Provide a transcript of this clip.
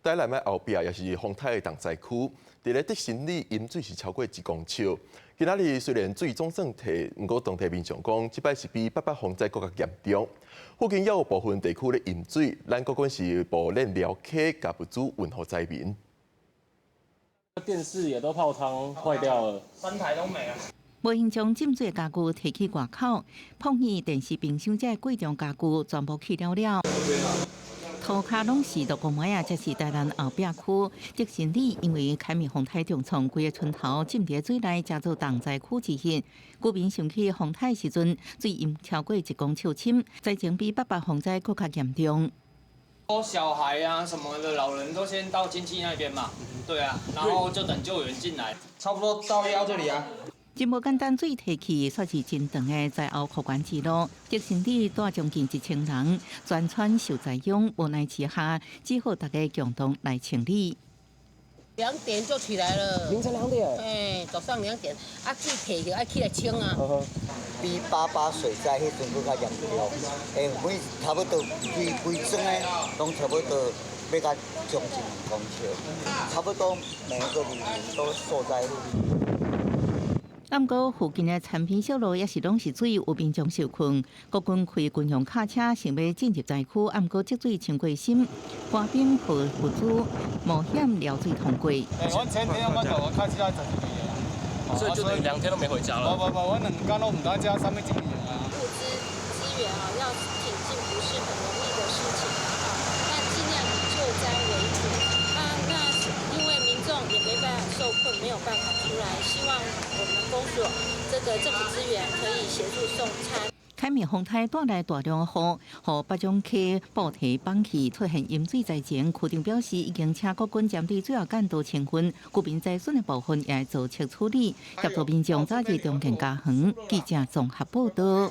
台南的后壁也是丰泰的重灾区，伫咧德新里饮水是超过1公尺。今仔日虽然水总算退，不过当地民众讲，即摆是比800洪灾更加严重。附近也有部分地区咧饮水，咱国军是部练寮溪甲物资运互灾民。电视也都泡汤坏掉了，3台都没了。无形将浸水家具提去外口，碰见电视、冰箱这贵重家具全部去了。涂骹拢是落公麦啊，这是台南后壁区德新里，因为凯米洪台重创，规个村头浸伫水内，加做重灾区之一。居民想起洪台时阵，水淹超过1公尺深，灾情比800洪灾更加严重。小孩啊什么的，老人都先到亲戚那边嘛，对啊，然后就等救援进来，差不多到腰这里啊。真无简单，水提去算是真长的灾后复原之路。德新里带将近1000人全村受灾殃，无奈之下，只好大家共同来清理。2点就起来了，凌晨2点。哎，早上2点，水提去，起来清啊。比88水灾迄阵更较严重，每差不多规庄的拢差不多要甲将近2公尺，差不多每个里都受灾户。不过附近的产品小路也是拢是水，有民众受困。国军开军用卡车想要进入灾区，不过积水超过深，官兵和物资冒险撩水通过。我前天我就开车来10几里啊，所以就等于2天都没回家了。不，我2天都唔在家，3几里啊。物资源啊，要挺进不是很容易的事情啊，那尽量以救灾为主。那因为民众也没办法受困，没有办法出来，希望我们公所这个政府资源可以协助送餐。凯米洪台带来大量雨，和北种溪布堤放弃出现淹水灾情。区长表示，已经请国军针对最后干道清分，居民灾损的部分也会做切处理，协助民众早日重建家园。记者综合报道。